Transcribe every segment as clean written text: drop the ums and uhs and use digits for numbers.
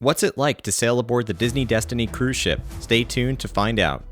What's it like to sail aboard the Disney Destiny cruise ship? Stay tuned to find out.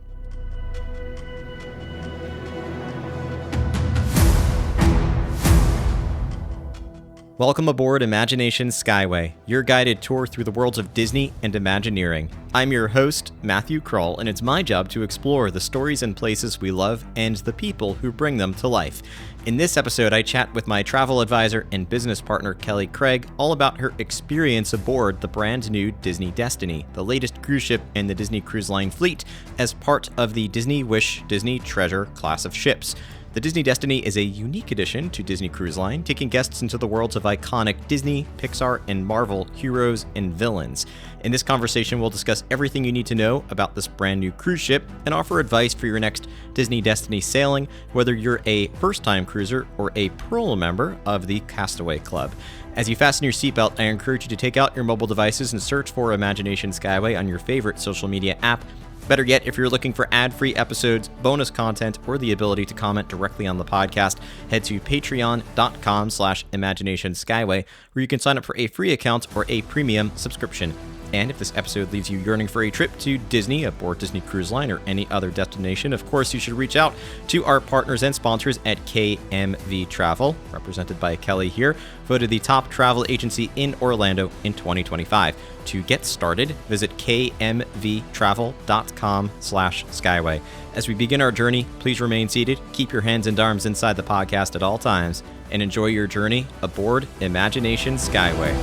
Welcome aboard Imagination Skyway, your guided tour through the worlds of Disney and Imagineering. I'm your host, Matthew Kroll, and it's my job to explore the stories and places we love and the people who bring them to life. In this episode, I chat with my travel advisor and business partner, Kelly Craig, all about her experience aboard the brand new Disney Destiny, the latest cruise ship in the Disney Cruise Line fleet, as part of the Disney Wish Disney Treasure class of ships. The Disney Destiny is a unique addition to Disney Cruise Line, taking guests into the worlds of iconic Disney, Pixar, and Marvel heroes and villains. In this conversation, we'll discuss everything you need to know about this brand new cruise ship and offer advice for your next Disney Destiny sailing, whether you're a first-time cruiser or a Pearl member of the Castaway Club. As you fasten your seatbelt, I encourage you to take out your mobile devices and search for Imagination Skyway on your favorite social media app. Better yet, if you're looking for ad-free episodes, bonus content, or the ability to comment directly on the podcast, head to patreon.com/imaginationskyway, where you can sign up for a free account or a premium subscription. And if this episode leaves you yearning for a trip to Disney, aboard Disney Cruise Line, or any other destination, of course, you should reach out to our partners and sponsors at KMV Travel, represented by Kelly here, voted the top travel agency in Orlando in 2025. To get started, visit kmvtravel.com/skyway. As we begin our journey, please remain seated, keep your hands and arms inside the podcast at all times, and enjoy your journey aboard Imagination Skyway.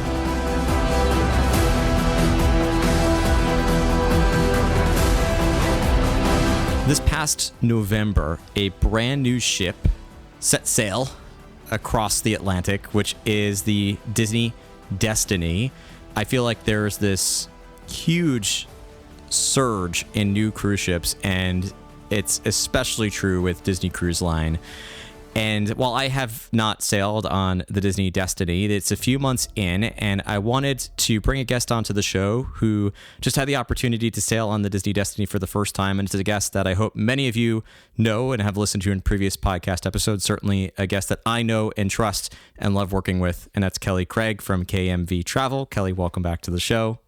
This past November, a brand new ship set sail across the Atlantic, which is the Disney Destiny. I feel like there's this huge surge in new cruise ships, and it's especially true with Disney Cruise Line. And while I have not sailed on the Disney Destiny, it's a few months in, and I wanted to bring a guest onto the show who just had the opportunity to sail on the Disney Destiny for the first time. And it's a guest that I hope many of you know and have listened to in previous podcast episodes, certainly a guest that I know and trust and love working with. And that's Kelly Craig from KMV Travel. Kelly, welcome back to the show.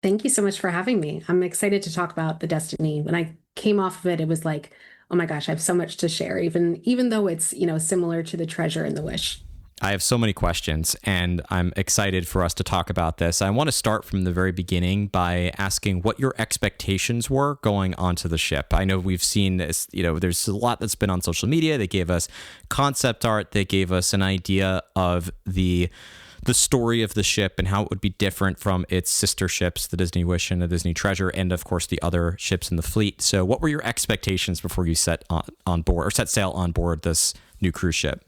Thank you so much for having me. I'm excited to talk about the Destiny. When I came off of it, it was like, oh my gosh, I have so much to share, even though it's, similar to the Treasure and the Wish. I have so many questions, and I'm excited for us to talk about this. I want to start from the very beginning by asking what your expectations were going onto the ship. I know we've seen this, there's a lot that's been on social media. They gave us concept art. They gave us an idea of the story of the ship and how it would be different from its sister ships, the Disney Wish and the Disney Treasure, and of course the other ships in the fleet. So what were your expectations before you set sail on board this new cruise ship?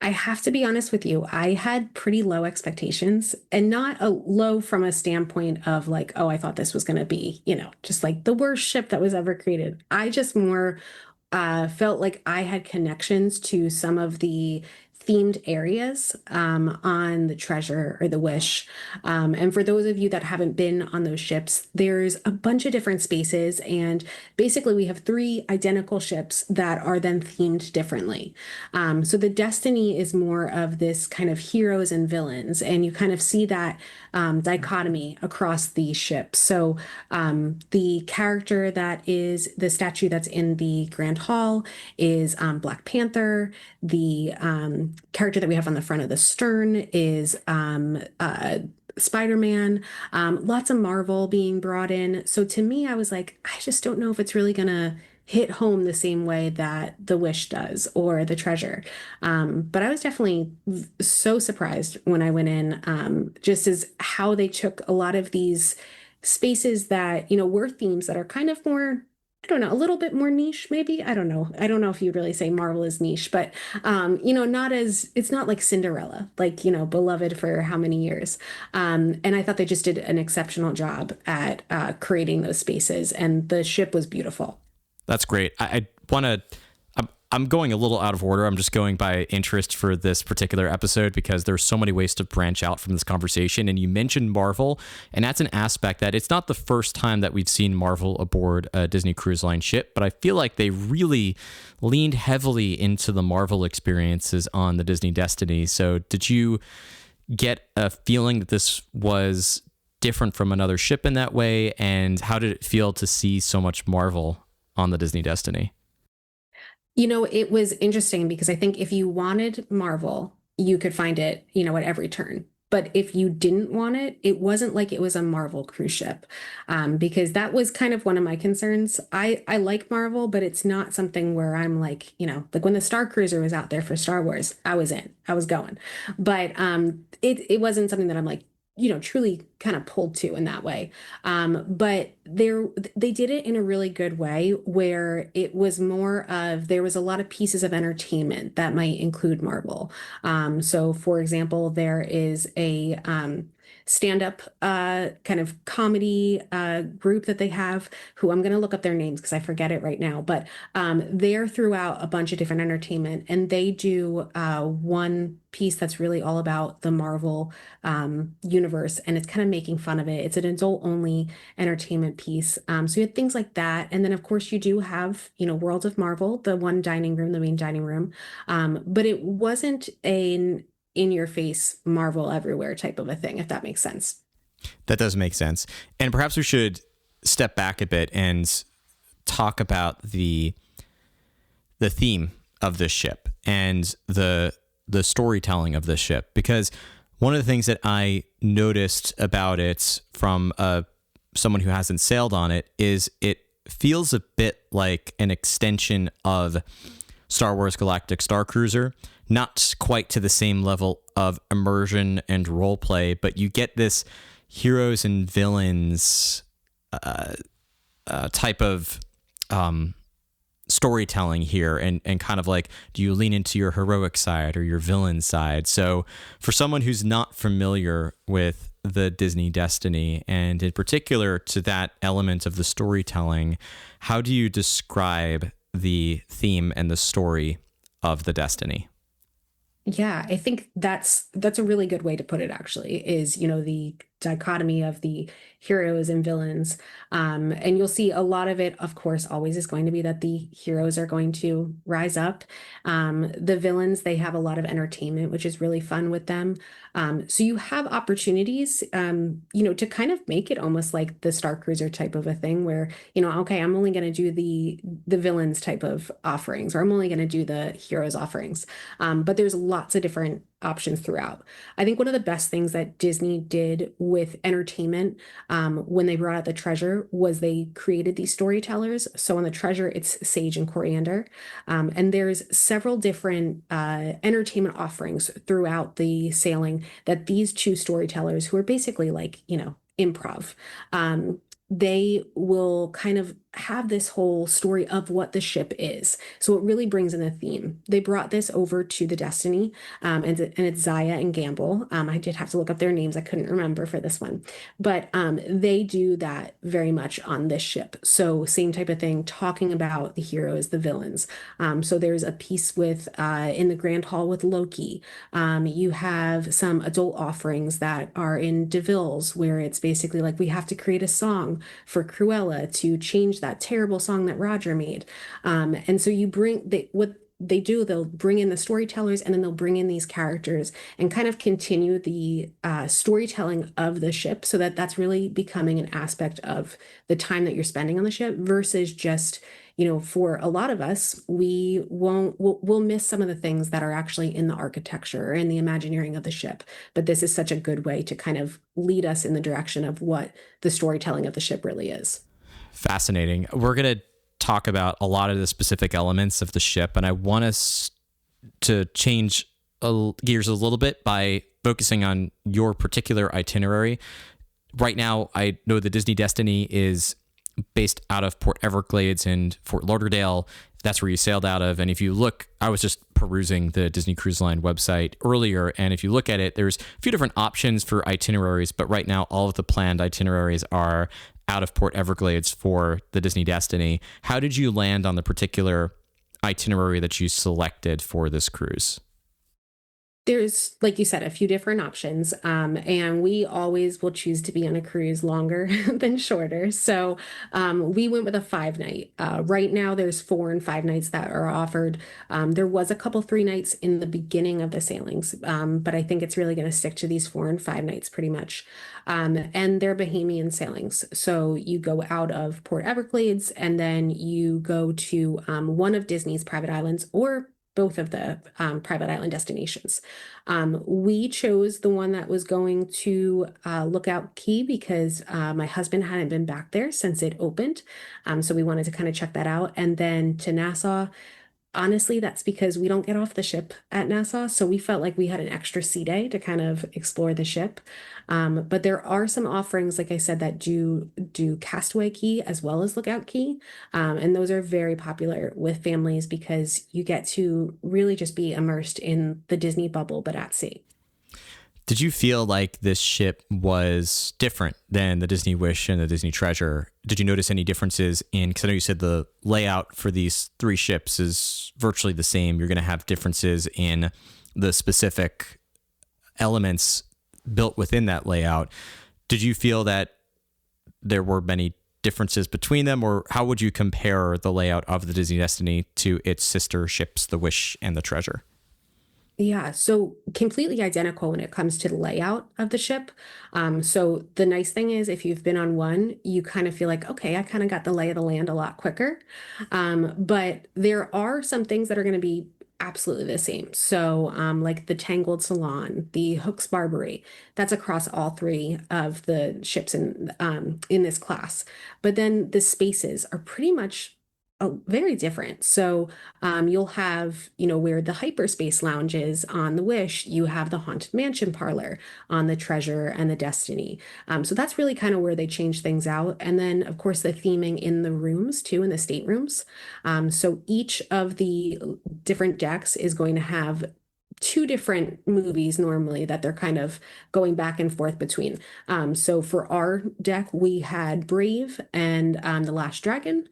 I have to be honest with you. I had pretty low expectations, and not a low from a standpoint of like, oh, I thought this was going to be, just like the worst ship that was ever created. I just more felt like I had connections to some of the themed areas on the Treasure or the Wish. And for those of you that haven't been on those ships, there's a bunch of different spaces. And basically we have 3 identical ships that are then themed differently. So the Destiny is more of this kind of heroes and villains. And you kind of see that dichotomy across these ships. So the character that is the statue that's in the Grand Hall is Black Panther. The character that we have on the front of the stern is Spider-Man. Lots of Marvel being brought in. So to me, I was like, I just don't know if it's really gonna hit home the same way that the Wish does or the Treasure. But I was definitely so surprised when I went in, just as how they took a lot of these spaces that, were themes that are kind of more, I don't know, a little bit more niche, maybe. I don't know. I don't know if you'd really say Marvel is niche, but, it's not like Cinderella, like, beloved for how many years. And I thought they just did an exceptional job at creating those spaces, and the ship was beautiful. That's great. I want to I'm going a little out of order. I'm just going by interest for this particular episode because there's so many ways to branch out from this conversation. And you mentioned Marvel, and that's an aspect that it's not the first time that we've seen Marvel aboard a Disney Cruise Line ship, but I feel like they really leaned heavily into the Marvel experiences on the Disney Destiny. So did you get a feeling that this was different from another ship in that way? And how did it feel to see so much Marvel on the Disney Destiny? It was interesting because I think if you wanted Marvel, you could find it, at every turn. But if you didn't want it, it wasn't like it was a Marvel cruise ship, because that was kind of one of my concerns. I like Marvel, but it's not something where I'm like, like when the Star Cruiser was out there for Star Wars, I was in, I was going. But it wasn't something that I'm like, truly kind of pulled to in that way. But they did it in a really good way where it was more of there was a lot of pieces of entertainment that might include Marvel. So, for example, there is a stand-up kind of comedy group that they have, who I'm going to look up their names because I forget it right now, but they're throughout a bunch of different entertainment, and they do one piece that's really all about the Marvel universe, and it's kind of making fun of it. It's an adult only entertainment piece. So you had things like that. And then, of course, you do have, World of Marvel, the one dining room, the main dining room. But it wasn't an in your face Marvel everywhere type of a thing, if that makes sense. That does make sense. And perhaps we should step back a bit and talk about the theme of this ship and the storytelling of this ship, because one of the things that I noticed about it from someone who hasn't sailed on it is it feels a bit like an extension of Star Wars Galactic Star Cruiser, not quite to the same level of immersion and role play, but you get this heroes and villains type of storytelling here, and kind of like, do you lean into your heroic side or your villain side? So for someone who's not familiar with the Disney Destiny, and in particular to that element of the storytelling, how do you describe the theme and the story of the Destiny? Yeah, I think that's a really good way to put it, actually, is, the dichotomy of the heroes and villains. And you'll see a lot of it, of course, always is going to be that the heroes are going to rise up. The villains, they have a lot of entertainment, which is really fun with them. So you have opportunities, to kind of make it almost like the Star Cruiser type of a thing where, okay, I'm only going to do the villains type of offerings, or I'm only going to do the heroes offerings. But there's lots of different options throughout. I think one of the best things that Disney did with entertainment, when they brought out the treasure, was they created these storytellers. So on the treasure, it's Sage and Coriander. And there's several different entertainment offerings throughout the sailing that these two storytellers, who are basically like, improv, they will kind of have this whole story of what the ship is. So it really brings in a theme. They brought this over to the Destiny, and it's Zaya and Gamble. I did have to look up their names. I couldn't remember for this one, but they do that very much on this ship. So same type of thing, talking about the heroes, the villains. So there's a piece with in the Grand Hall with Loki. You have some adult offerings that are in DeVille's, where it's basically like we have to create a song for Cruella to change that terrible song that Roger made. And so what they do, they'll bring in the storytellers, and then they'll bring in these characters and kind of continue the storytelling of the ship, so that that's really becoming an aspect of the time that you're spending on the ship, versus just, for a lot of us, we'll miss some of the things that are actually in the architecture and the imagineering of the ship. But this is such a good way to kind of lead us in the direction of what the storytelling of the ship really is. Fascinating. We're going to talk about a lot of the specific elements of the ship, and I want us to change gears a little bit by focusing on your particular itinerary. Right now, I know the Disney Destiny is based out of Port Everglades and Fort Lauderdale. That's where you sailed out of. And if you look, I was just perusing the Disney Cruise Line website earlier, and if you look at it, there's a few different options for itineraries, but right now all of the planned itineraries are out of Port Everglades for the Disney Destiny. How did you land on the particular itinerary that you selected for this cruise? There's, like you said, a few different options. And we always will choose to be on a cruise longer than shorter. So we went with a 5 night. Right now, there's 4 and 5 nights that are offered. There was a couple 3 nights in the beginning of the sailings, but I think it's really going to stick to these 4 and 5 nights pretty much. And they're Bahamian sailings. So you go out of Port Everglades and then you go to one of Disney's private islands or both of the private island destinations. We chose the one that was going to Lookout Key because my husband hadn't been back there since it opened. So we wanted to kind of check that out. And then to Nassau, honestly, that's because we don't get off the ship at Nassau. So we felt like we had an extra sea day to kind of explore the ship. But there are some offerings, like I said, that do Castaway Key as well as Lookout Key. And those are very popular with families because you get to really just be immersed in the Disney bubble, but at sea. Did you feel like this ship was different than the Disney Wish and the Disney Treasure? Did you notice any differences in, because I know you said the layout for these three ships is virtually the same. You're going to have differences in the specific elements built within that layout. Did you feel that there were many differences between them, or how would you compare the layout of the Disney Destiny to its sister ships, the Wish and the Treasure? Yeah, so completely identical when it comes to the layout of the ship. So the nice thing is, if you've been on one, you kind of feel like, okay, I kind of got the lay of the land a lot quicker. But there are some things that are going to be absolutely the same. So, like the Tangled Salon, the Hook's Barbary, that's across all three of the ships in this class. But then the spaces are pretty much very different. So you'll have, where the hyperspace lounge is on the Wish, you have the Haunted Mansion parlor on the Treasure and the Destiny. So that's really kind of where they change things out. And then, of course, the theming in the rooms too, in the staterooms. So each of the different decks is going to have two different movies normally that they're kind of going back and forth between. So for our deck, we had Brave and The Last Dragon.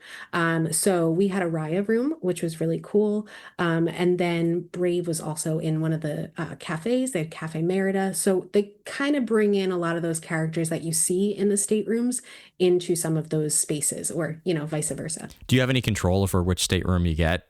So we had a Raya room, which was really cool. And then Brave was also in one of the cafes. They had Cafe Merida. So they kind of bring in a lot of those characters that you see in the staterooms into some of those spaces, or, vice versa. Do you have any control over which stateroom you get?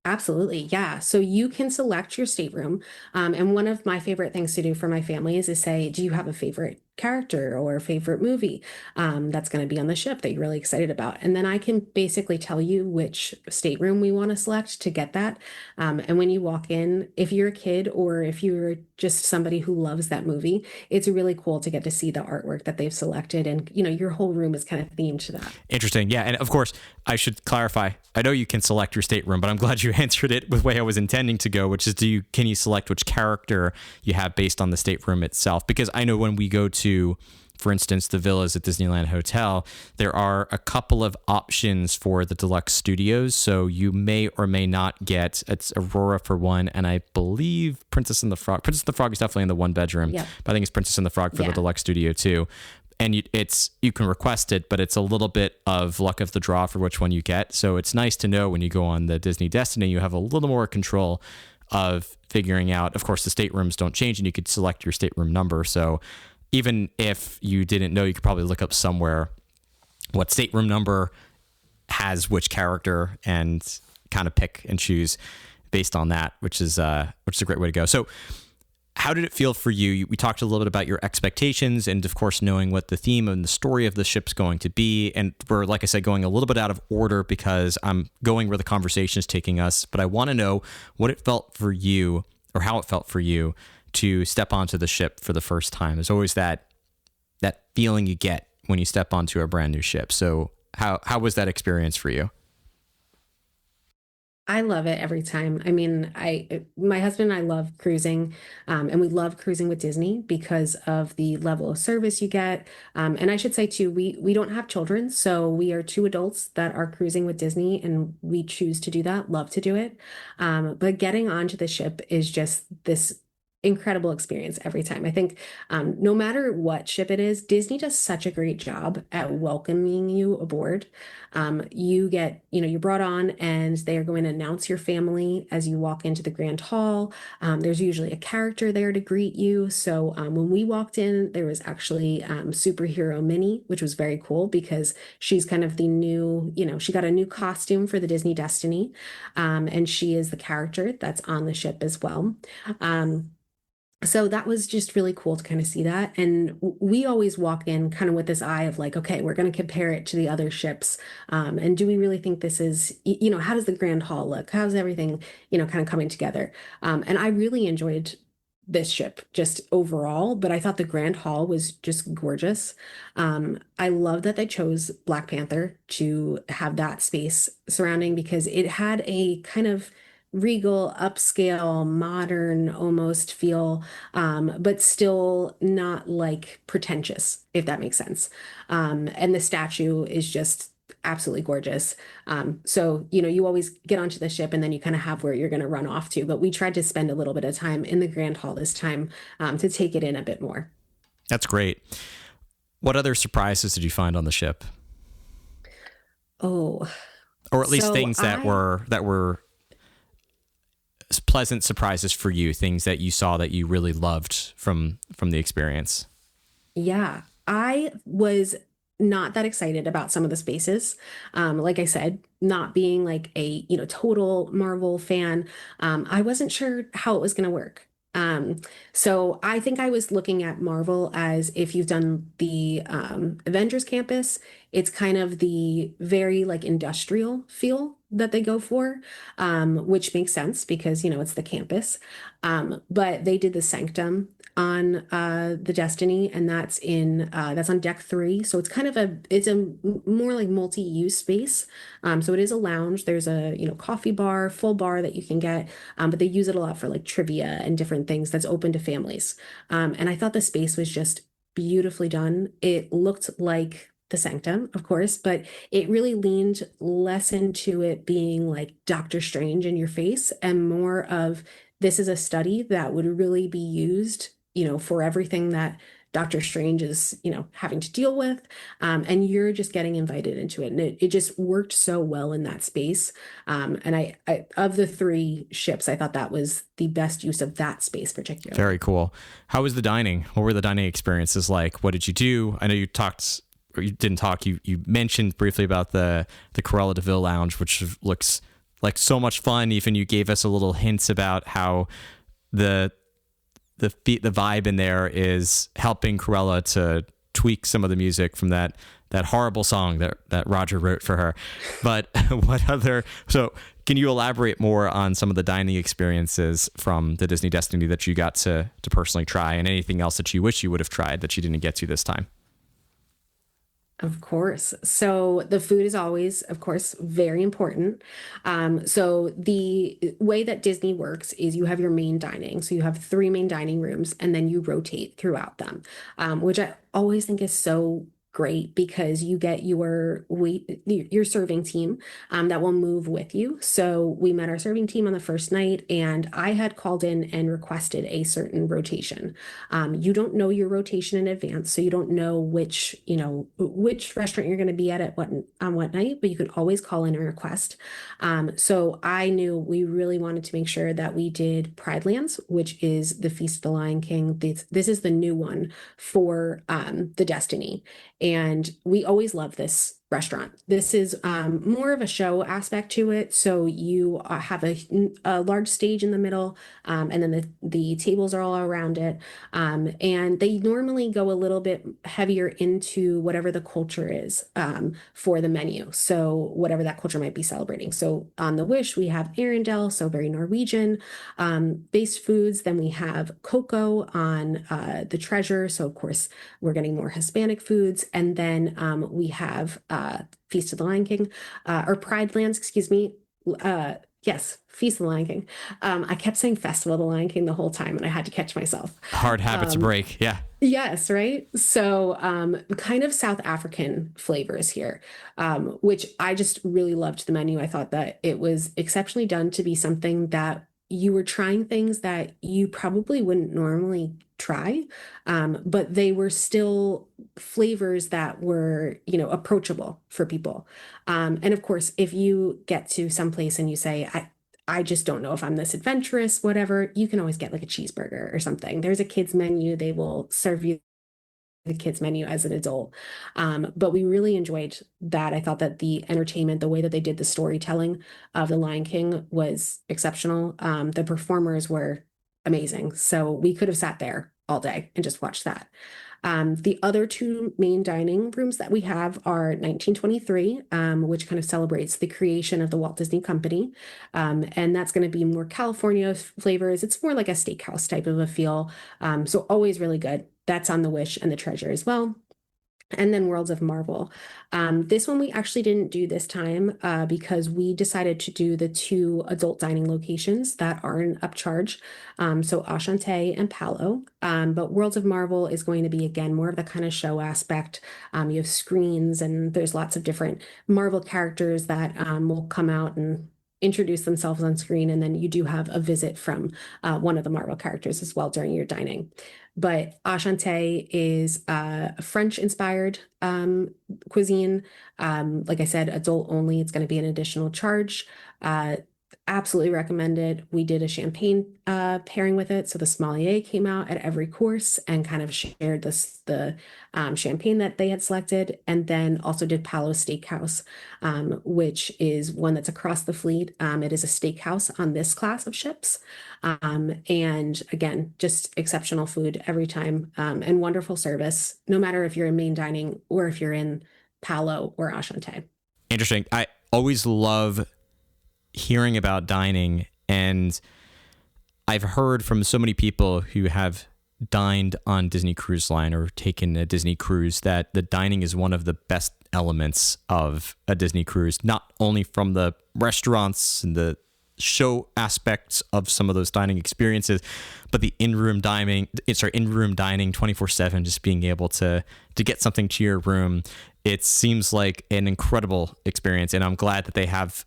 Absolutely. Yeah. So you can select your stateroom. And one of my favorite things to do for my family is to say, do you have a favorite character or favorite movie that's going to be on the ship that you're really excited about? And then I can basically tell you which stateroom we want to select to get that. And when you walk in, if you're a kid or if you're just somebody who loves that movie, it's really cool to get to see the artwork that they've selected. And, your whole room is kind of themed to that. Interesting. Yeah. And of course, I should clarify, I know you can select your stateroom, but I'm glad you answered it with the way I was intending to go, which is can you select which character you have based on the stateroom itself? Because I know when we go to, for instance, the villas at Disneyland Hotel, there are a couple of options for the deluxe studios. So you may or may not get, it's Aurora for one, and I believe Princess and the Frog. Princess and the Frog is definitely in the one bedroom, Yep. but I think it's Princess and the Frog for the deluxe studio too. And you can request it, but it's a little bit of luck of the draw for which one you get. So it's nice to know when you go on the Disney Destiny, you have a little more control of figuring out. Of course, the staterooms don't change, and you could select your stateroom number. So even if you didn't know, you could probably look up somewhere what stateroom number has which character and kind of pick and choose based on that, which is a great way to go. So how did it feel for you? We talked a little bit about your expectations and, of course, knowing what the theme and the story of the ship's going to be. And we're, like I said, going a little bit out of order because I'm going where the conversation is taking us. But I want to know what it felt for you, or how it felt for you, to step onto the ship for the first time. There's always that feeling you get when you step onto a brand new ship. So how was that experience for you? I love it every time. I mean, my husband and I love cruising, and we love cruising with Disney because of the level of service you get. And I should say too, we don't have children, so we are two adults that are cruising with Disney, and we choose to do that. Love to do it. But getting onto the ship is just this incredible experience every time. I think no matter what ship it is, Disney does such a great job at welcoming you aboard. You get, you're brought on and they are going to announce your family as you walk into the Grand Hall. There's usually a character there to greet you. So when we walked in, there was actually superhero Minnie, which was very cool because she's kind of the new, she got a new costume for the Disney Destiny. And she is the character that's on the ship as well. Um, so that was just really cool to kind of see that. And we always walk in kind of with this eye of like, okay, we're going to compare it to the other ships. And do we really think this is, how does the Grand Hall look? How's everything, kind of coming together? And I really enjoyed this ship just overall, but I thought the Grand Hall was just gorgeous. I love that they chose Black Panther to have that space surrounding because it had a kind of regal, upscale, modern almost feel, but still not like pretentious, if that makes sense. And the statue is just absolutely gorgeous. So, you always get onto the ship and then you kind of have where you're going to run off to. But we tried to spend a little bit of time in the Grand Hall this time to take it in a bit more. That's great. What other surprises did you find on the ship? Oh, or at least so things that were pleasant surprises for you, things that you saw that you really loved from the experience. Yeah, I was not that excited about some of the spaces. Like I said, not being like a, total Marvel fan, I wasn't sure how it was going to work. So I think I was looking at Marvel as if you've done the Avengers campus, it's kind of the very like industrial feel that they go for, which makes sense because, it's the campus. But they did the Sanctum on the Destiny, and that's on deck 3. So it's a more like multi-use space. So it is a lounge. There's a coffee bar, full bar that you can get, but they use it a lot for like trivia and different things that's open to families. And I thought the space was just beautifully done. It looked like the Sanctum, of course, but it really leaned less into it being like Doctor Strange in your face and more of this is a study that would really be used, for everything that Doctor Strange is, having to deal with. And you're just getting invited into it. And it just worked so well in that space. And I, of the 3 ships, I thought that was the best use of that space particularly. Very cool. How was the dining? What were the dining experiences like? What did you do? I know you talked, or you didn't talk, you mentioned briefly about the Cruella de Vil lounge, which looks like so much fun. Even you gave us a little hints about how the vibe in there is helping Cruella to tweak some of the music from that horrible song that Roger wrote for her. But so can you elaborate more on some of the dining experiences from the Disney Destiny that you got to personally try, and anything else that you wish you would have tried that you didn't get to this time? Of course. So the food is always, of course, very important. So the way that Disney works is you have your main dining. So you have 3 main dining rooms and then you rotate throughout them, which I always think is so great because you get your serving team that will move with you. So we met our serving team on the first night and I had called in and requested a certain rotation. You don't know your rotation in advance, so you don't know which restaurant you're going to be at what on what night, but you can always call in and request. So I knew we really wanted to make sure that we did Pride Lands, which is the Feast of the Lion King. This is the new one for the Destiny. And we always love this restaurant. This is more of a show aspect to it. So you have a large stage in the middle, and then the tables are all around it. And they normally go a little bit heavier into whatever the culture is for the menu. So whatever that culture might be celebrating. So on the Wish, we have Arendelle, so very Norwegian based foods. Then we have cocoa on the Treasure. So of course, we're getting more Hispanic foods. And then we have Feast of the Lion King, or Pride Lands, excuse me. Yes, Feast of the Lion King. I kept saying Festival of the Lion King the whole time, and I had to catch myself. Hard habit to break, yeah. Yes, right? So kind of South African flavors here, which I just really loved the menu. I thought that it was exceptionally done to be something that you were trying things that you probably wouldn't normally try, but they were still flavors that were, approachable for people. And of course, if you get to some place and you say, I just don't know if I'm this adventurous, whatever, you can always get like a cheeseburger or something. There's a kids menu. They will serve you the kids menu as an adult. But we really enjoyed that. I thought that the entertainment, the way that they did the storytelling of The Lion King was exceptional. The performers were amazing. So we could have sat there all day and just watched that. The other two main dining rooms that we have are 1923, which kind of celebrates the creation of the Walt Disney Company. And that's going to be more California flavors. It's more like a steakhouse type of a feel. So always really good. That's on the Wish and the Treasure as well. And then Worlds of Marvel. This one we actually didn't do this time because we decided to do the two adult dining locations that are an upcharge. So Ashante and Palo. But Worlds of Marvel is going to be, again, more of the kind of show aspect. You have screens and there's lots of different Marvel characters that will come out and introduce themselves on screen. And then you do have a visit from one of the Marvel characters as well during your dining. But Ashante is French-inspired cuisine. Like I said, adult only. It's going to be an additional charge. Absolutely recommend it. We did a champagne pairing with it. So the sommelier came out at every course and kind of shared the champagne that they had selected. And then also did Palo Steakhouse, which is one that's across the fleet. It is a steakhouse on this class of ships. And again, just exceptional food every time and wonderful service, no matter if you're in main dining or if you're in Palo or Ashante. Interesting. I always love hearing about dining, and I've heard from so many people who have dined on Disney Cruise Line or taken a Disney cruise that the dining is one of the best elements of a Disney cruise, not only from the restaurants and the show aspects of some of those dining experiences, but the in-room dining 24/7, just being able to get something to your room. It seems like an incredible experience, and I'm glad that they have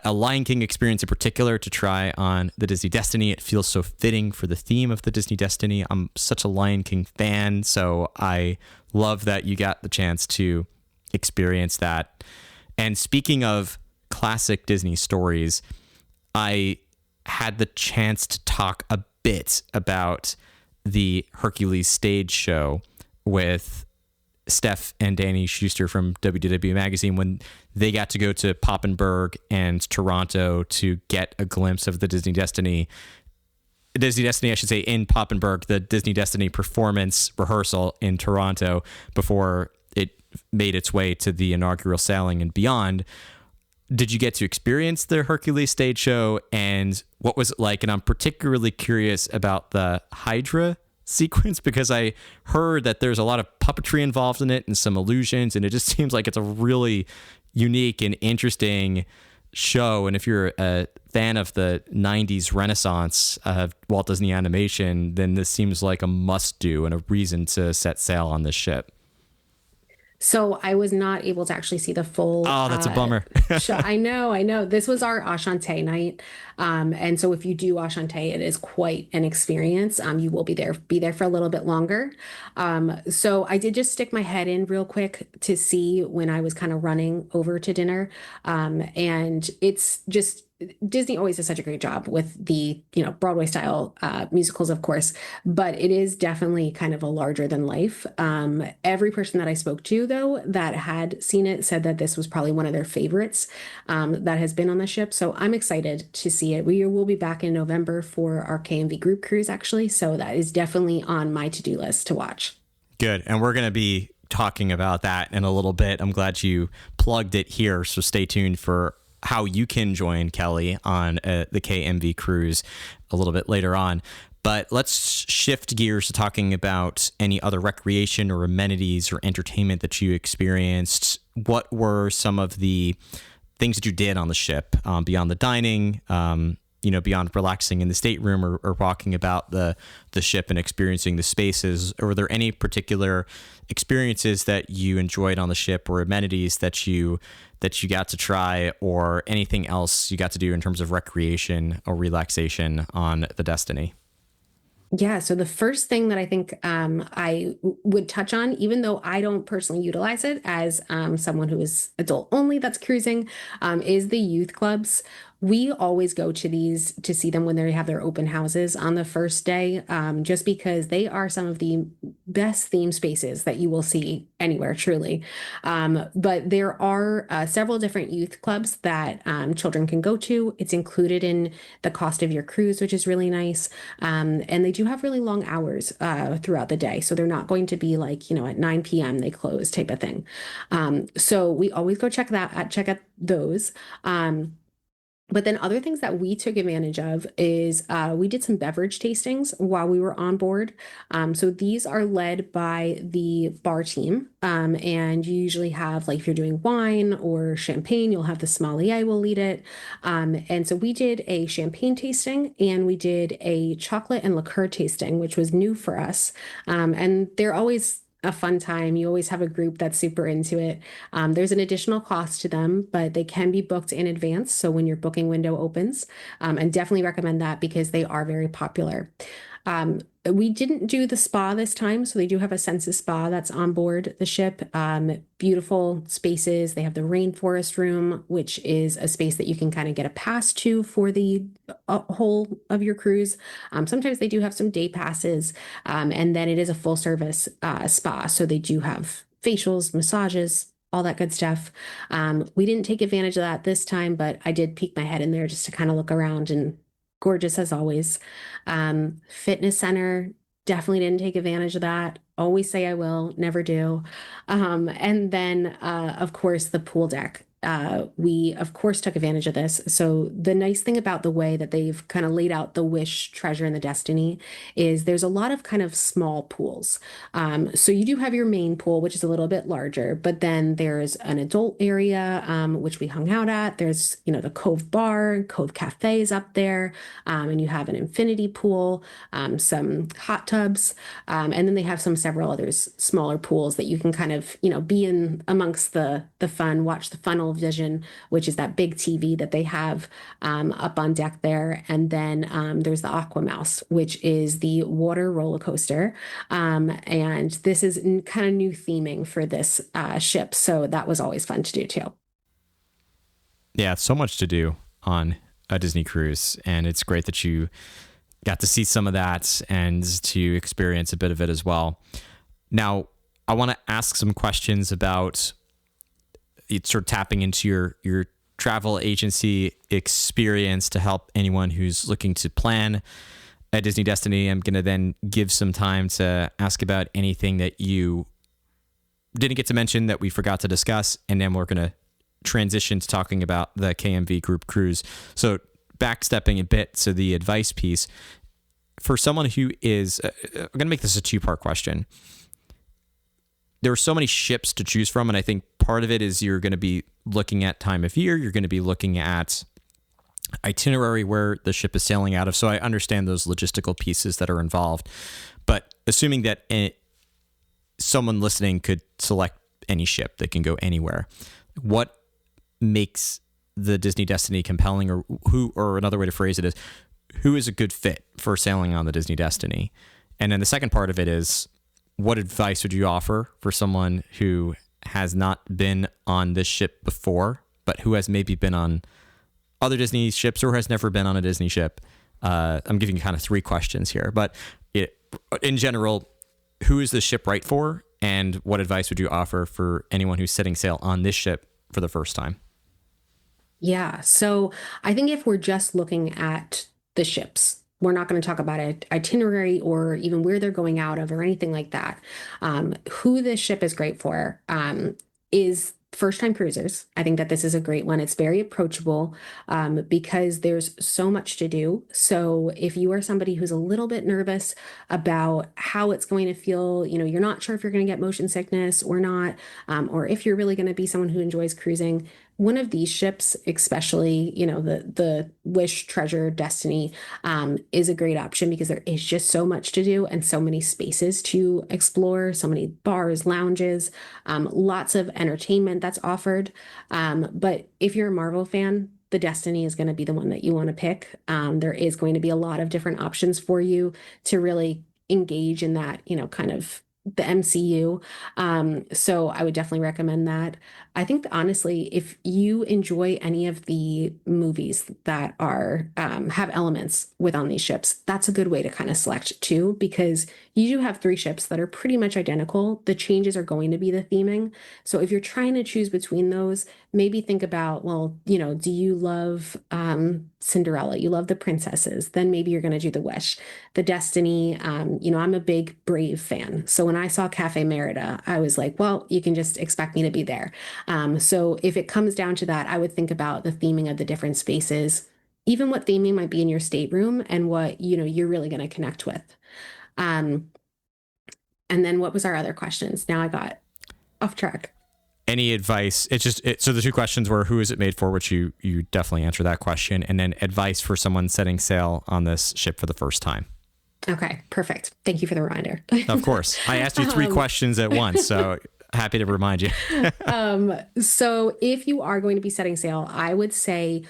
a Lion King experience in particular to try on the Disney Destiny. It feels so fitting for the theme of the Disney Destiny. I'm such a Lion King fan, so I love that you got the chance to experience that. And speaking of classic Disney stories, I had the chance to talk a bit about the Hercules stage show with Steph and Danny Schuster from WDW Magazine when they got to go to Papenburg and Toronto to get a glimpse of the Disney Destiny, I should say, in Papenburg, the Disney Destiny performance rehearsal in Toronto before it made its way to the inaugural sailing and beyond. Did you get to experience the Hercules stage show, and what was it like? And I'm particularly curious about the Hydra sequence because I heard that there's a lot of puppetry involved in it and some illusions, and it just seems like it's a really unique and interesting show. And if you're a fan of the 90s renaissance of Walt Disney animation, then this seems like a must-do and a reason to set sail on this ship. So I was not able to actually see the full. Oh, that's a bummer. Show. I know. This was our Ashante night. And so if you do Ashante, it is quite an experience. You will be there for a little bit longer. So I did just stick my head in real quick to see when I was kind of running over to dinner. And it's just, Disney always does such a great job with the, Broadway style musicals, of course, but it is definitely kind of a larger than life. Every person that I spoke to, though, that had seen it said that this was probably one of their favorites that has been on the ship. So I'm excited to see it. We will be back in November for our KMV group cruise, actually. So that is definitely on my to-do list to watch. Good. And we're going to be talking about that in a little bit. I'm glad you plugged it here. So stay tuned for how you can join Kelly on the KMV cruise a little bit later on. But let's shift gears to talking about any other recreation or amenities or entertainment that you experienced. What were some of the things that you did on the ship beyond the dining, beyond relaxing in the stateroom or walking about the ship and experiencing the spaces? Or were there any particular experiences that you enjoyed on the ship or amenities that you that you got to try, or anything else you got to do in terms of recreation or relaxation on the Destiny? Yeah, so the first thing that I think would touch on, even though I don't personally utilize it as someone who is adult only that's cruising, is the youth clubs. We always go to these to see them when they have their open houses on the first day, just because they are some of the best theme spaces that you will see anywhere, truly. But there are several different youth clubs that children can go to. It's included in the cost of your cruise, which is really nice. And they do have really long hours throughout the day. So they're not going to be like, at 9 p.m. they close type of thing. So we always go check out those. But then other things that we took advantage of is we did some beverage tastings while we were on board. So these are led by the bar team. And you usually have, like, if you're doing wine or champagne, you'll have the sommelier will lead it. And so we did a champagne tasting and we did a chocolate and liqueur tasting, which was new for us. And they're always a fun time. You always have a group that's super into it. There's an additional cost to them, but they can be booked in advance. So when your booking window opens, and definitely recommend that because they are very popular. We didn't do the spa this time, so they do have a census spa that's on board the ship. Beautiful spaces. They have the rainforest room, which is a space that you can kind of get a pass to for the whole of your cruise. Sometimes they do have some day passes, and then it is a full service spa, so they do have facials, massages, all that good stuff. We didn't take advantage of that this time, but I did peek my head in there just to kind of look around, and gorgeous as always. Fitness center, definitely didn't take advantage of that. Always say I will, never do. And then, of course, the pool deck. We, of course, took advantage of this. So the nice thing about the way that they've kind of laid out the Wish, Treasure, and the Destiny is there's a lot of kind of small pools. So you do have your main pool, which is a little bit larger, but then there's an adult area, which we hung out at. There's, the Cove Bar, Cove Cafe is up there, and you have an infinity pool, some hot tubs, and then they have several others, smaller pools that you can kind of, be in amongst the fun, watch the funnel vision, which is that big TV that they have up on deck there. And then there's the Aqua Mouse, which is the water roller coaster. And this is kind of new theming for this ship. So that was always fun to do too. Yeah, so much to do on a Disney cruise, and it's great that you got to see some of that and to experience a bit of it as well. Now, I want to ask some questions about it's sort of tapping into your travel agency experience to help anyone who's looking to plan a Disney Destiny. I'm going to then give some time to ask about anything that you didn't get to mention that we forgot to discuss, and then we're going to transition to talking about the KMV group cruise. So backstepping a bit to the advice piece, for someone who is, I'm going to make this a two-part question. There are so many ships to choose from, and I think part of it is you're going to be looking at time of year, you're going to be looking at itinerary where the ship is sailing out of. So I understand those logistical pieces that are involved. But assuming that someone listening could select any ship that can go anywhere, what makes the Disney Destiny compelling, or another way to phrase it is, who is a good fit for sailing on the Disney Destiny? And then the second part of it is, what advice would you offer for someone who has not been on this ship before, but who has maybe been on other Disney ships or has never been on a Disney ship? I'm giving you kind of three questions here, but in general, who is this ship right for? And what advice would you offer for anyone who's setting sail on this ship for the first time? Yeah. So I think if we're just looking at the ships, we're not going to talk about an itinerary or even where they're going out of or anything like that. Who this ship is great for is first-time cruisers. I think that this is a great one. It's very approachable because there's so much to do. So if you are somebody who's a little bit nervous about how it's going to feel, you're not sure if you're going to get motion sickness or not, or if you're really going to be someone who enjoys cruising, one of these ships, especially, the Wish, Treasure, Destiny, is a great option because there is just so much to do and so many spaces to explore, so many bars, lounges, lots of entertainment that's offered. But if you're a Marvel fan, the Destiny is going to be the one that you want to pick. There is going to be a lot of different options for you to really engage in that, kind of the MCU. So I would definitely recommend that. I think that honestly, if you enjoy any of the movies that are have elements with on these ships, that's a good way to kind of select too, because you do have three ships that are pretty much identical. The changes are going to be the theming. So if you're trying to choose between those, maybe think about, well, do you love Cinderella? You love the princesses? Then maybe you're going to do the Wish, the Destiny. I'm a big Brave fan. So when I saw Cafe Merida, I was like, well, you can just expect me to be there. So if it comes down to that, I would think about the theming of the different spaces, even what theming might be in your stateroom and what, you're really going to connect with. Um, and then what was our other questions? Now I got off track. Any advice? So the two questions were, who is it made for, which you definitely answer that question, and then advice for someone setting sail on this ship for the first time. Okay, perfect. Thank you for the reminder. Of course. I asked you three questions at once, so happy to remind you. So if you are going to be setting sail, I would say,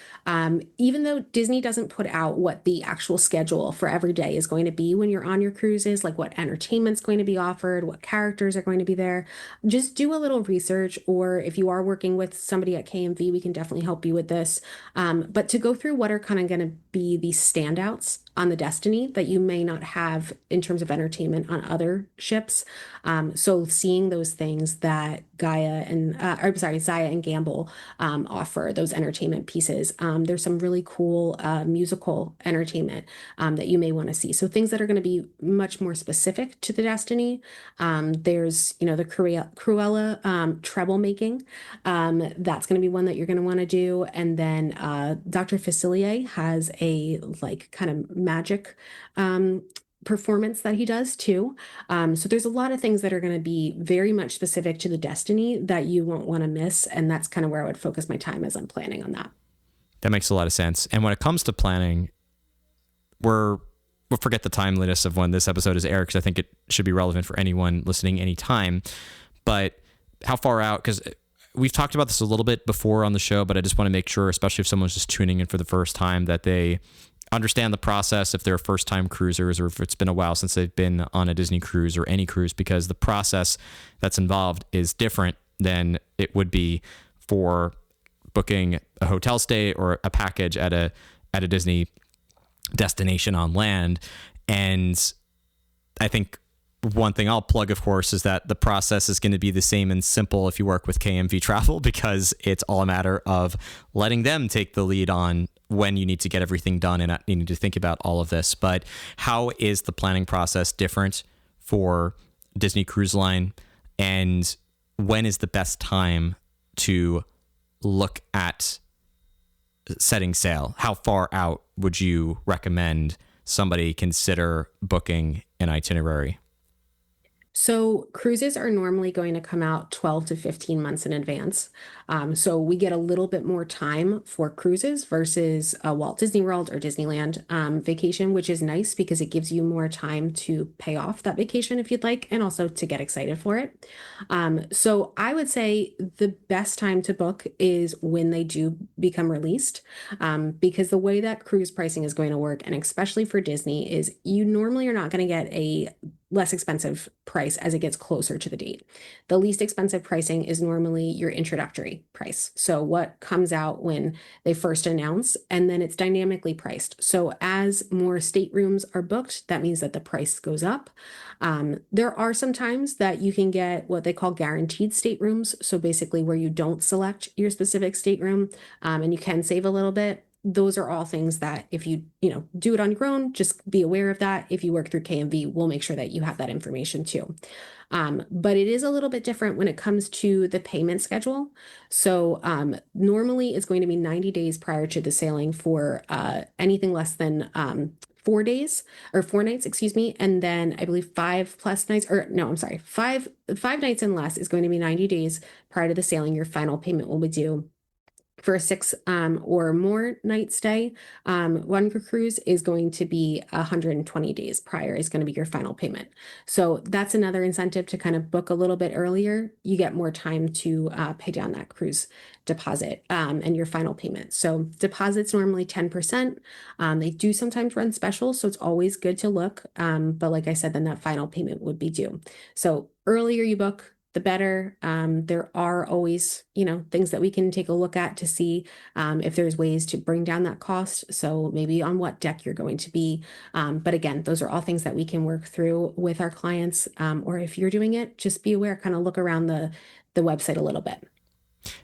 even though Disney doesn't put out what the actual schedule for every day is going to be when you're on your cruises, like what entertainment's going to be offered, what characters are going to be there, just do a little research. Or if you are working with somebody at KMV, we can definitely help you with this. But to go through what are kind of going to be the standouts on the Destiny that you may not have in terms of entertainment on other ships. So seeing those things that Zaya and Gamble offer, those entertainment pieces. There's some really cool musical entertainment that you may want to see. So things that are going to be much more specific to the Destiny. There's, the Cruella treble making. That's going to be one that you're going to want to do. And then Dr. Facilier has a kind of magic performance that he does too. So there's a lot of things that are going to be very much specific to the Destiny that you won't want to miss. And that's kind of where I would focus my time as I'm planning on that. That makes a lot of sense. And when it comes to planning, we'll forget the timeliness of when this episode is aired, because I think it should be relevant for anyone listening anytime. But how far out? Because we've talked about this a little bit before on the show, but I just want to make sure, especially if someone's just tuning in for the first time, that they understand the process if they're first-time cruisers or if it's been a while since they've been on a Disney cruise or any cruise, because the process that's involved is different than it would be for booking a hotel stay or a package at a Disney destination on land. And I think one thing I'll plug, of course, is that the process is going to be the same and simple if you work with KMV Travel, because it's all a matter of letting them take the lead on when you need to get everything done and not needing to think about all of this. But how is the planning process different for Disney Cruise Line, and when is the best time to look at setting sail? How far out would you recommend somebody consider booking an itinerary? So cruises are normally going to come out 12 to 15 months in advance. So we get a little bit more time for cruises versus a Walt Disney World or Disneyland vacation, which is nice because it gives you more time to pay off that vacation if you'd like, and also to get excited for it. So I would say the best time to book is when they do become released, because the way that cruise pricing is going to work, and especially for Disney, is you normally are not going to get a less expensive price as it gets closer to the date. The least expensive pricing is normally your introductory price. So what comes out when they first announce, and then it's dynamically priced. So as more staterooms are booked, that means that the price goes up. There are some times that you can get what they call guaranteed staterooms. So basically where you don't select your specific stateroom, and you can save a little bit. Those are all things that if you do it on your own, just be aware of that. If you work through KMV, we'll make sure that you have that information too. But it is a little bit different when it comes to the payment schedule. So normally it's going to be 90 days prior to the sailing for anything less than 4 days or 4 nights, excuse me. And then I believe 5+ nights, or no, I'm sorry, five nights and less is going to be 90 days prior to the sailing. Your final payment will be due. For a 6 or more night stay, one cruise is going to be 120 days prior is going to be your final payment. So that's another incentive to kind of book a little bit earlier. You get more time to pay down that cruise deposit and your final payment. So deposits normally 10%. They do sometimes run specials, so it's always good to look. But like I said, then that final payment would be due. So earlier you book, the better. There are always, things that we can take a look at to see if there's ways to bring down that cost. So maybe on what deck you're going to be. But again, those are all things that we can work through with our clients. Or if you're doing it, just be aware, kind of look around the website a little bit.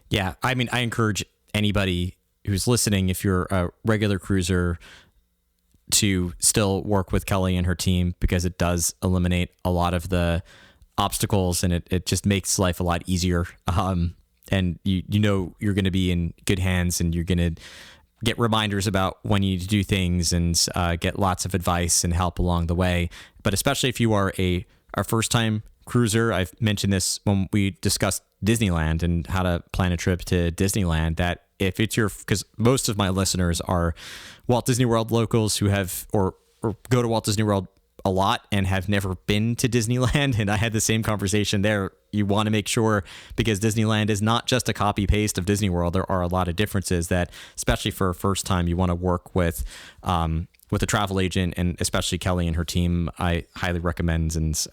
Yeah. I mean, I encourage anybody who's listening, if you're a regular cruiser, to still work with Kelly and her team, because it does eliminate a lot of the obstacles, and it just makes life a lot easier. And you're going to be in good hands, and you're going to get reminders about when you need to do things, and get lots of advice and help along the way. But especially if you are a first time cruiser, I've mentioned this when we discussed Disneyland and how to plan a trip to Disneyland, that if it's because most of my listeners are Walt Disney World locals who have or go to Walt Disney World a lot and have never been to Disneyland. And I had the same conversation there. You want to make sure, because Disneyland is not just a copy paste of Disney World. There are a lot of differences that, especially for a first time, you want to work with a travel agent, and especially Kelly and her team. I highly recommend, and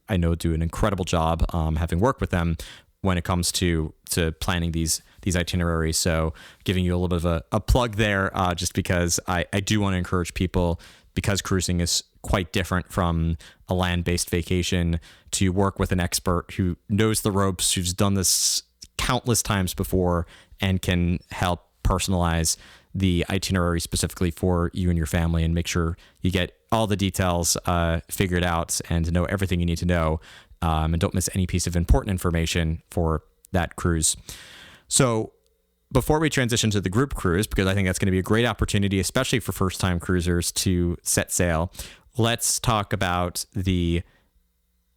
I know do an incredible job having worked with them when it comes to planning these itineraries. So giving you a little bit of a plug there, just because I do want to encourage people, because cruising is quite different from a land-based vacation, to work with an expert who knows the ropes, who's done this countless times before, and can help personalize the itinerary specifically for you and your family, and make sure you get all the details figured out and know everything you need to know, and don't miss any piece of important information for that cruise. So before we transition to the group cruise, because I think that's going to be a great opportunity, especially for first-time cruisers, to set sail, let's talk about the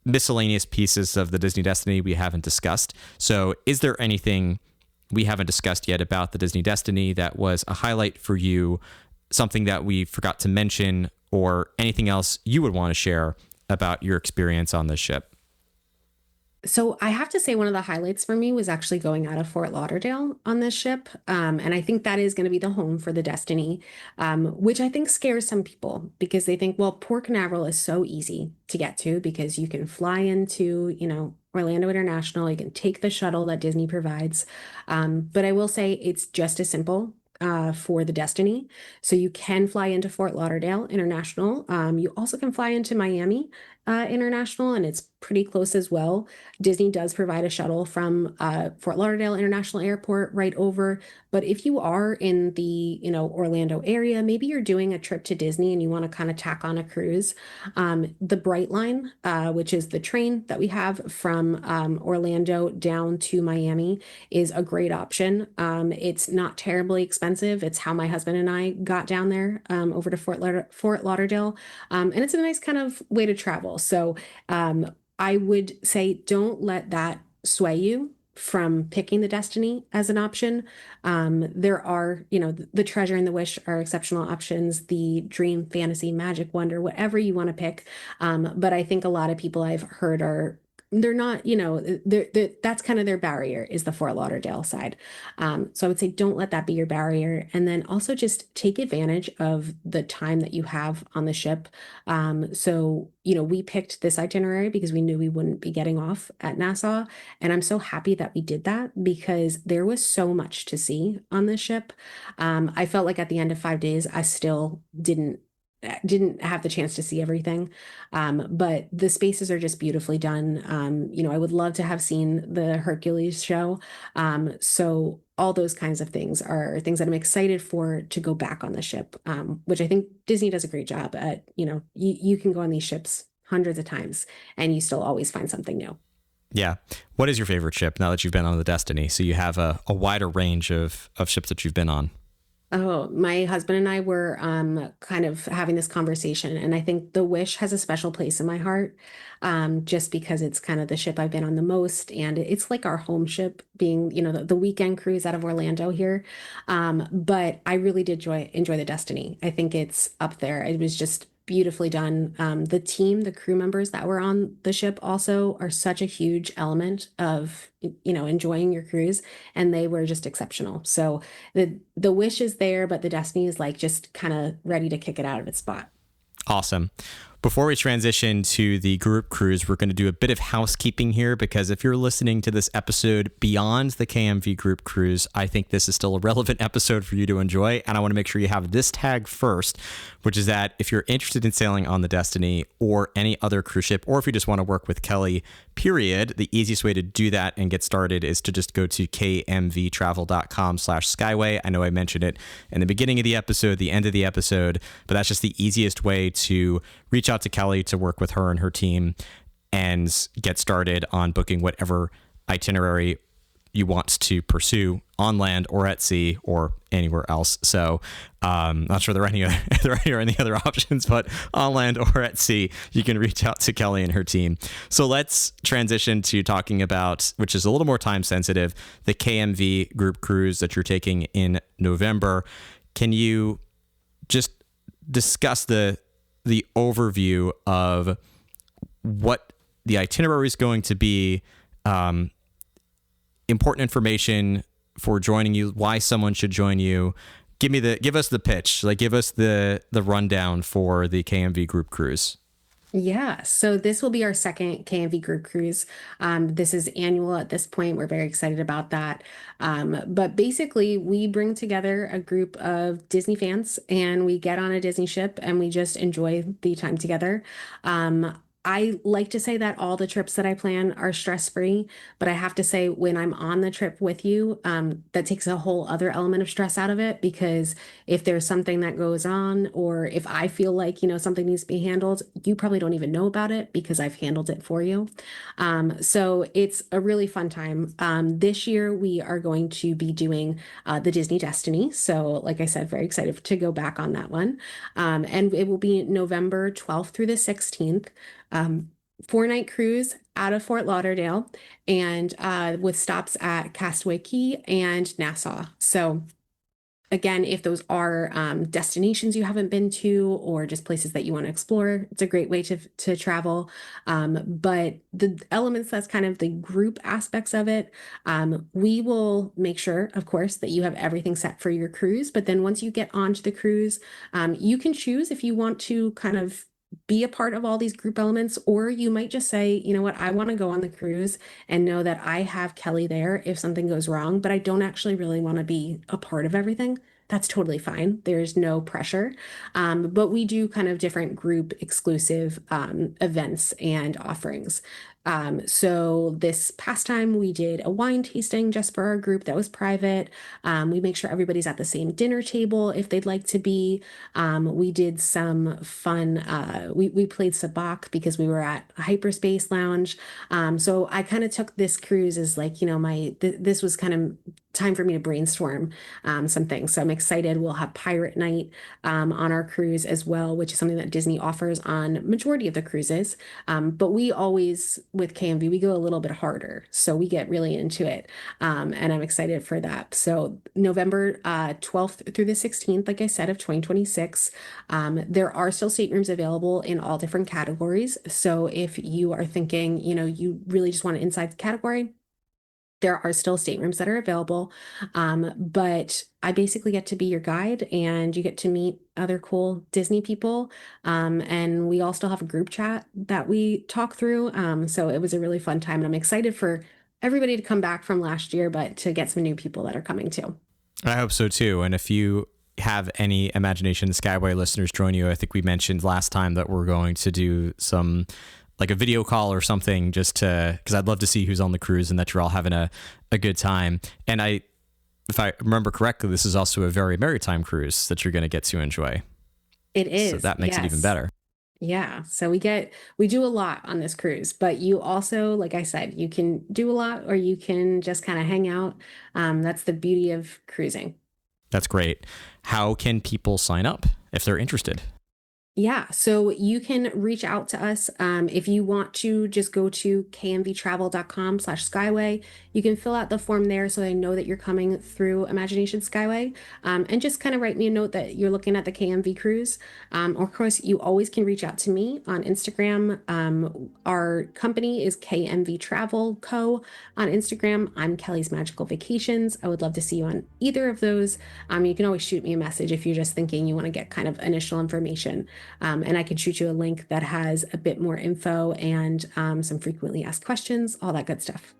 miscellaneous pieces of the Disney Destiny we haven't discussed. So is there anything we haven't discussed yet about the Disney Destiny that was a highlight for you, something that we forgot to mention, or anything else you would want to share about your experience on this ship? So I have to say one of the highlights for me was actually going out of Fort Lauderdale on this ship. And I think that is going to be the home for the Destiny, which I think scares some people, because they think, well, Port Canaveral is so easy to get to because you can fly into, Orlando International, you can take the shuttle that Disney provides. But I will say it's just as simple for the Destiny. So you can fly into Fort Lauderdale International. You also can fly into Miami International, and it's pretty close as well. Disney does provide a shuttle from Fort Lauderdale International Airport right over. But if you are in the Orlando area, maybe you're doing a trip to Disney and you want to kind of tack on a cruise, the Bright Line, which is the train that we have from Orlando down to Miami, is a great option. It's not terribly expensive. It's how my husband and I got down there over to Fort Lauderdale, and it's a nice kind of way to travel. So I would say don't let that sway you from picking the Destiny as an option. There are, the Treasure and the Wish are exceptional options, the Dream, Fantasy, Magic, Wonder, whatever you want to pick. But I think a lot of people I've heard they're not, that's kind of their barrier, is the Fort Lauderdale side. So I would say don't let that be your barrier. And then also just take advantage of the time that you have on the ship. So, we picked this itinerary because we knew we wouldn't be getting off at Nassau. And I'm so happy that we did that, because there was so much to see on this ship. I felt like at the end of 5 days, I still didn't have the chance to see everything. But the spaces are just beautifully done. I would love to have seen the Hercules show. So all those kinds of things are things that I'm excited for to go back on the ship, which I think Disney does a great job at. You can go on these ships hundreds of times and you still always find something new. Yeah. What is your favorite ship now that you've been on the Destiny? So you have a wider range of ships that you've been on. Oh, my husband and I were kind of having this conversation, and I think the Wish has a special place in my heart, just because it's kind of the ship I've been on the most, and it's like our home ship, being the weekend cruise out of Orlando here. But I really did enjoy the Destiny. I think it's up there. It was just beautifully done. The team, the crew members that were on the ship, also are such a huge element of enjoying your cruise, and they were just exceptional. So the wish is there, but the destiny is like just kind of ready to kick it out of its spot. Awesome. Before we transition to the group cruise, we're going to do a bit of housekeeping here because if you're listening to this episode beyond the KMV group cruise, I think this is still a relevant episode for you to enjoy. And I want to make sure you have this tag first, which is that if you're interested in sailing on the Destiny or any other cruise ship, or if you just want to work with Kelly, period, the easiest way to do that and get started is to just go to kmvtravel.com/skyway. I know I mentioned it in the beginning of the episode, the end of the episode, but that's just the easiest way to reach out to Kelly to work with her and her team and get started on booking whatever itinerary you want to pursue on land or at sea or anywhere else. So not sure there are any other options, but on land or at sea, you can reach out to Kelly and her team. So let's transition to talking about, which is a little more time sensitive, the KMV group cruise that you're taking in November. Can you just discuss the overview of what the itinerary is going to be, important information for joining you, why someone should join you. Give us the pitch, like give us the rundown for the KMV group cruise. Yeah, so this will be our second KMV group cruise. This is annual at this point. We're very excited about that. But basically, we bring together a group of Disney fans and we get on a Disney ship and we just enjoy the time together. I like to say that all the trips that I plan are stress-free, but I have to say when I'm on the trip with you, that takes a whole other element of stress out of it because if there's something that goes on or if I feel like, something needs to be handled, you probably don't even know about it because I've handled it for you. So it's a really fun time. This year we are going to be doing the Disney Destiny. So like I said, very excited to go back on that one. And it will be November 12th through the 16th. Um, 4-night cruise out of Fort Lauderdale and with stops at Castaway Cay and Nassau. So again, if those are destinations you haven't been to or just places that you want to explore, it's a great way to travel. But the elements, that's kind of the group aspects of it. We will make sure, of course, that you have everything set for your cruise. But then once you get onto the cruise, you can choose if you want to kind of be a part of all these group elements, or you might just say, you know what, I want to go on the cruise and know that I have Kelly there if something goes wrong, but I don't actually really want to be a part of everything. That's totally fine. There's no pressure. But we do kind of different group exclusive events and offerings. So this past time we did a wine tasting just for our group that was private. We make sure everybody's at the same dinner table if they'd like to be. We did some fun, we played sabacc because we were at a hyperspace lounge. So I kind of took this cruise as like, this was kind of time for me to brainstorm some things. So I'm excited. We'll have pirate night on our cruise as well, which is something that Disney offers on majority of the cruises. But we always, with KMV, we go a little bit harder. So we get really into it. And I'm excited for that. So November 12th through the 16th, like I said, of 2026, there are still staterooms available in all different categories. So if you are thinking, you really just want an inside category, there are still staterooms that are available. But I basically get to be your guide and you get to meet other cool Disney people. And we all still have a group chat that we talk through. So it was a really fun time and I'm excited for everybody to come back from last year, but to get some new people that are coming too. I hope so too. And if you have any Imagination Skyway listeners join you, I think we mentioned last time that we're going to do some like a video call or something just to, because I'd love to see who's on the cruise and that you're all having a good time. And if I remember correctly, this is also a very maritime cruise that you're going to get to enjoy. It is. So that makes it even better. Yeah. So we do a lot on this cruise, but you also, like I said, you can do a lot or you can just kind of hang out. That's the beauty of cruising. That's great. How can people sign up if they're interested? Yeah, so you can reach out to us. If you want to just go to kmvtravel.com/skyway. You can fill out the form there so they know that you're coming through Imagination Skyway, and just kind of write me a note that you're looking at the KMV cruise. Of course, you always can reach out to me on Instagram. Our company is KMV Travel Co. on Instagram. I'm Kelly's Magical Vacations. I would love to see you on either of those. You can always shoot me a message if you're just thinking you want to get kind of initial information. And I can shoot you a link that has a bit more info and some frequently asked questions, all that good stuff.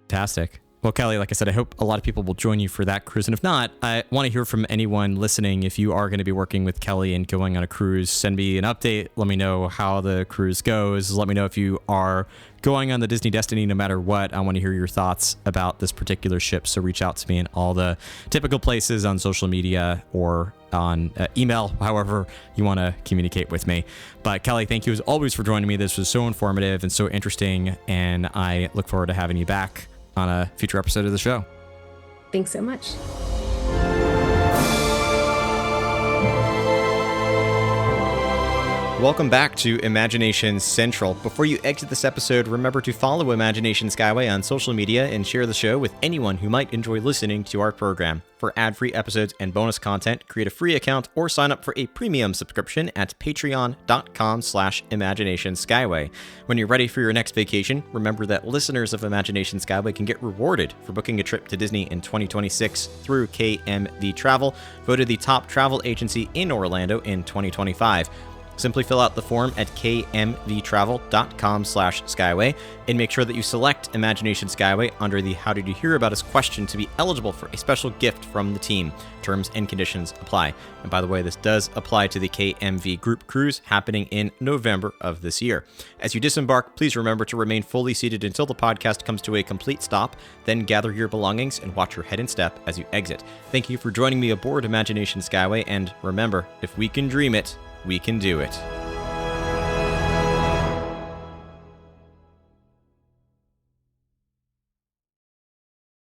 Fantastic. Well, Kelly, like I said, I hope a lot of people will join you for that cruise. And if not, I want to hear from anyone listening. If you are going to be working with Kelly and going on a cruise, send me an update. Let me know how the cruise goes. Let me know if you are going on the Disney Destiny, no matter what. I want to hear your thoughts about this particular ship. So reach out to me in all the typical places on social media or on email, however you want to communicate with me. But Kelly, thank you as always for joining me. This was so informative and so interesting. And I look forward to having you back on a future episode of the show. Thanks so much. Welcome back to Imagination Central. Before you exit this episode, remember to follow Imagination Skyway on social media and share the show with anyone who might enjoy listening to our program. For ad-free episodes and bonus content, create a free account or sign up for a premium subscription at patreon.com/Imagination Skyway. When you're ready for your next vacation, remember that listeners of Imagination Skyway can get rewarded for booking a trip to Disney in 2026 through KMV Travel, voted the top travel agency in Orlando in 2025. Simply fill out the form at kmvtravel.com/Skyway and make sure that you select Imagination Skyway under the How Did You Hear About Us question to be eligible for a special gift from the team. Terms and conditions apply. And by the way, this does apply to the KMV group cruise happening in November of this year. As you disembark, please remember to remain fully seated until the podcast comes to a complete stop, then gather your belongings and watch your head and step as you exit. Thank you for joining me aboard Imagination Skyway, and remember, if we can dream it, we can do it.